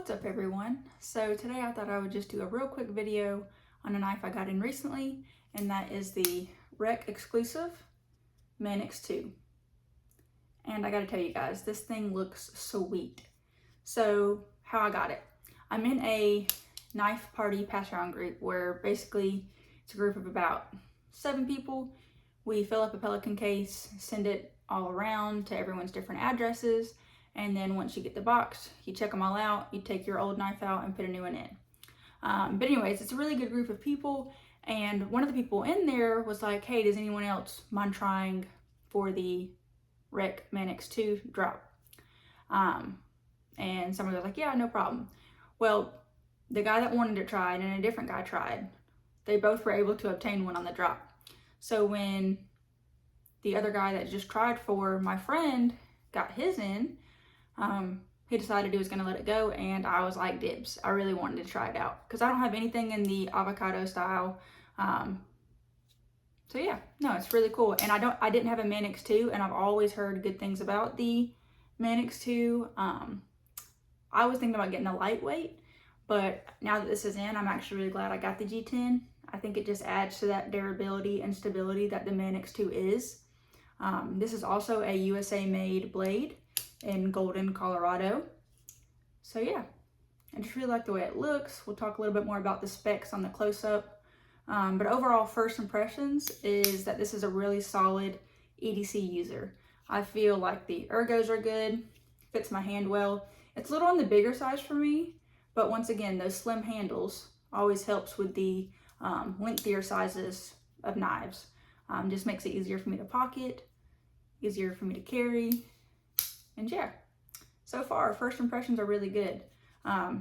What's up everyone? So today I thought I would just do a real quick video on a knife I got in recently, and that is the Rec exclusive Manix 2. And I gotta tell you guys, this thing looks sweet. So how I got it. I'm in a knife party pass around group where basically it's a group of about 7 people. We fill up a Pelican case, send it all around to everyone's different addresses, and then once you get the box, you check them all out, you take your old knife out and put a new one in. But anyways, it's a really good group of people, and one of the people in there was like, hey, does anyone else mind trying for the Rec Manix 2 drop? And somebody was like, yeah, no problem. Well, the guy that wanted it tried and a different guy tried. They both were able to obtain one on the drop. So when the other guy that just tried for my friend got his in, he decided he was going to let it go, and I was like, dibs. I really wanted to try it out because I don't have anything in the avocado style. So yeah, no, it's really cool. And I didn't have a Manix 2, and I've always heard good things about the Manix 2. I was thinking about getting a lightweight, but now that this is in, I'm actually really glad I got the G10. I think it just adds to that durability and stability that the Manix 2 is. This is also a USA made blade in Golden, Colorado. So yeah, I just really like the way it looks. We'll talk a little bit more about the specs on the close-up. But overall first impressions is that this is a really solid EDC user. I feel like the ergos are good, fits my hand well. It's a little on the bigger size for me, but once again, those slim handles always helps with the lengthier sizes of knives. Just makes it easier for me to pocket, easier for me to carry. And yeah, so far first impressions are really good. I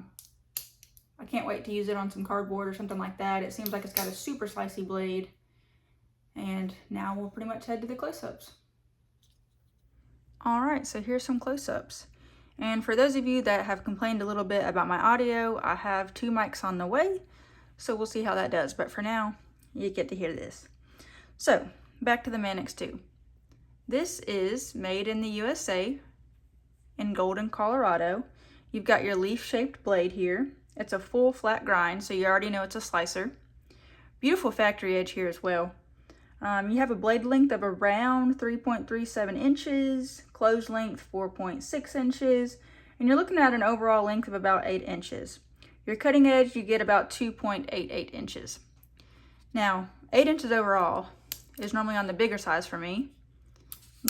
can't wait to use it on some cardboard or something like that. It seems like it's got a super slicey blade. And now we'll pretty much head to the close-ups. All right, so here's some close-ups. And for those of you that have complained a little bit about my audio, I have 2 mics on the way, so we'll see how that does. But for now, you get to hear this. So back to the Manix 2. This is made in the USA in Golden, Colorado. You've got your leaf-shaped blade here. It's a full flat grind, so you already know it's a slicer. Beautiful factory edge here as well. You have a blade length of around 3.37 inches, closed length 4.6 inches, and you're looking at an overall length of about 8 inches. Your cutting edge, you get about 2.88 inches. Now, 8 inches overall is normally on the bigger size for me,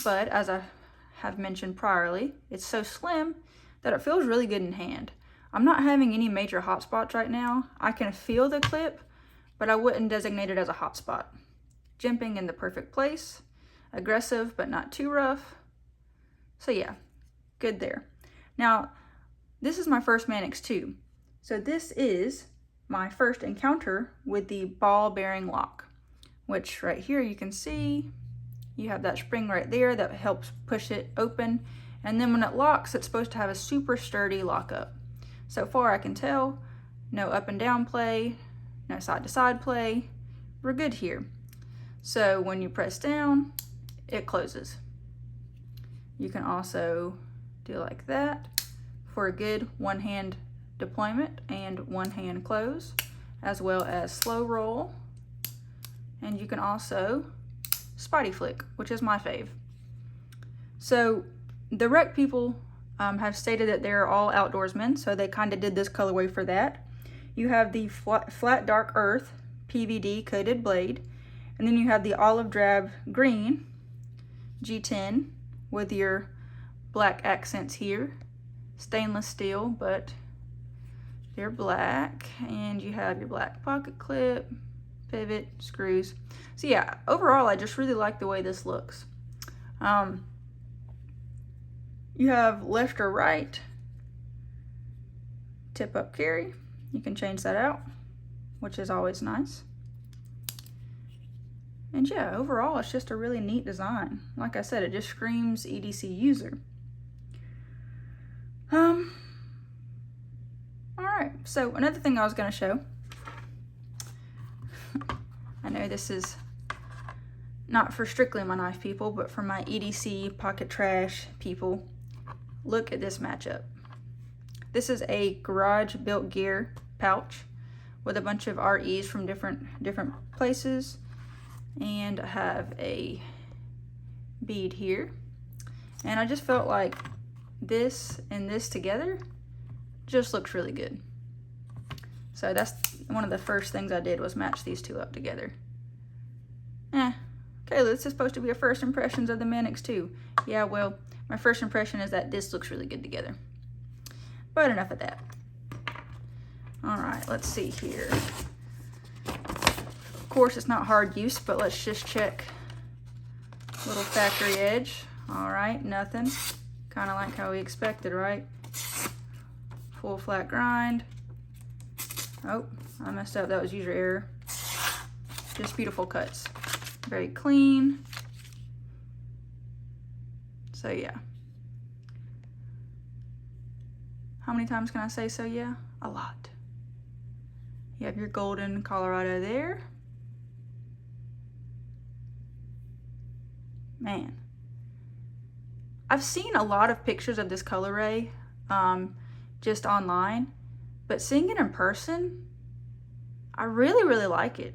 but as I have mentioned priorly, it's so slim that it feels really good in hand. I'm not having any major hot spots right now. I can feel the clip, but I wouldn't designate it as a hot spot. Jimping in the perfect place, aggressive but not too rough. So yeah, good there. Now, this is my first Manix 2. So this is my first encounter with the ball bearing lock, which right here you can see you have that spring right there that helps push it open. And then when it locks, it's supposed to have a super sturdy lockup. So far I can tell, no up and down play, no side to side play. We're good here. So when you press down, it closes. You can also do like that for a good one-hand deployment and one-hand close, as well as slow roll. And you can also spotty flick, which is my fave. So the Rec people have stated that they're all outdoorsmen, so they kind of did this colorway for that. You have the flat dark earth PVD coated blade, and then you have the olive drab green G10 with your black accents here. Stainless steel, but they're black, and you have your black pocket clip, pivot, screws. So yeah, overall I just really like the way this looks. You have left or right tip up carry. You can change that out, which is always nice. And yeah, overall it's just a really neat design. Like I said, it just screams EDC user. All right, so another thing I was gonna show. I know this is not for strictly my knife people, but for my EDC pocket trash people. Look at this matchup. This is a garage built gear pouch with a bunch of REs from different places. And I have a bead here. And I just felt like this and this together just looks really good. So that's one of the first things I did, was match these two up together. Okay, this is supposed to be a first impressions of the Manix too. Yeah, well, my first impression is that this looks really good together. But enough of that. All right, let's see here. Of course, it's not hard use, but let's just check. Little factory edge. All right, nothing. Kind of like how we expected, right? Full flat grind. Oh, I messed up. That was user error. Just beautiful cuts. Very clean. So yeah. How many times can I say so yeah? A lot. You have your golden Colorado there. Man. I've seen a lot of pictures of this colorway just online, but seeing it in person, I really, really like it.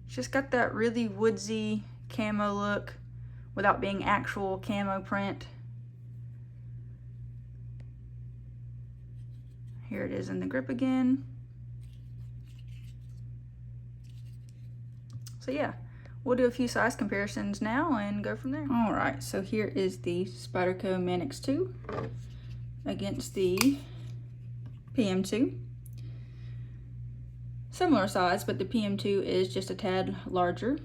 It's just got that really woodsy camo look without being actual camo print. Here it is in the grip again. So yeah, we'll do a few size comparisons now and go from there. All right, so here is the Spyderco Manix 2 against the PM2. Similar size, but the PM2 is just a tad larger.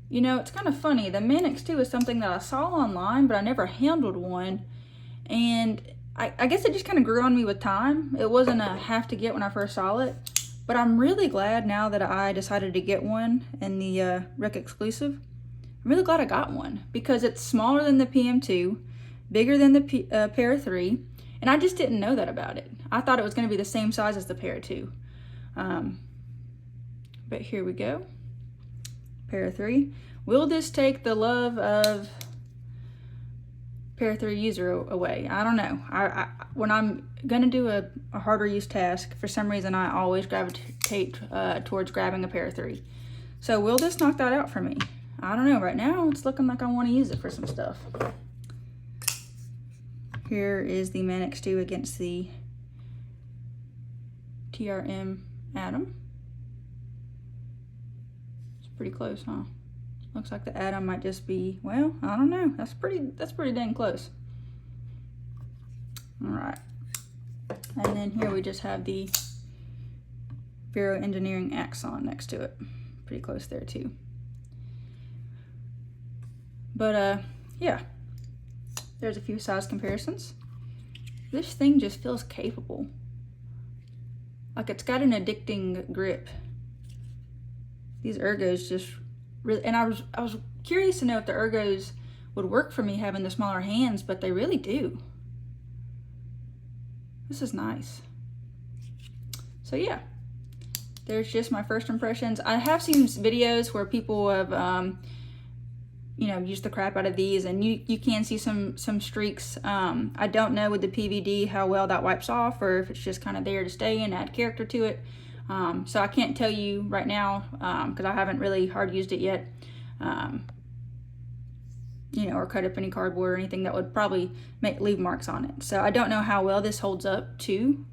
You know, it's kind of funny. The Manix 2 is something that I saw online, but I never handled one. And I guess it just kind of grew on me with time. It wasn't a have to get when I first saw it. But I'm really glad now that I decided to get one in the Rec Exclusive. I'm really glad I got one because it's smaller than the PM2, bigger than the Para 3, and I just didn't know that about it. I thought it was going to be the same size as the Para 2. But here we go. Para 3. Will this take the love of Para 3 user away? I don't know. When I'm gonna do a harder use task, for some reason I always gravitate towards grabbing a Para 3. So will this knock that out for me? I don't know. Right now it's looking like I want to use it for some stuff. Here is the Manix 2 against the TRM Atom. It's pretty close, huh? Looks like the Atom might just be, well, I don't know. That's pretty dang close. All right. And then here we just have the Vero Engineering Axon next to it. Pretty close there too. But yeah, there's a few size comparisons. This thing just feels capable. Like it's got an addicting grip. These ergos just really, and I was curious to know if the ergos would work for me having the smaller hands, but they really do. This is nice. So yeah, there's just my first impressions. I have seen videos where people have, you know, used the crap out of these, and you can see some streaks. I don't know with the PVD how well that wipes off, or if it's just kind of there to stay and add character to it. So I can't tell you right now because I haven't really hard used it yet. You know, or cut up any cardboard or anything that would probably leave marks on it. So I don't know how well this holds up to,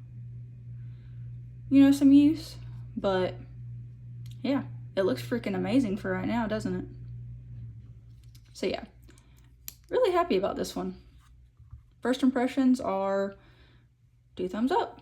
you know, some use, but yeah, it looks freaking amazing for right now, doesn't it? So yeah, really happy about this one. First impressions are 2 thumbs up.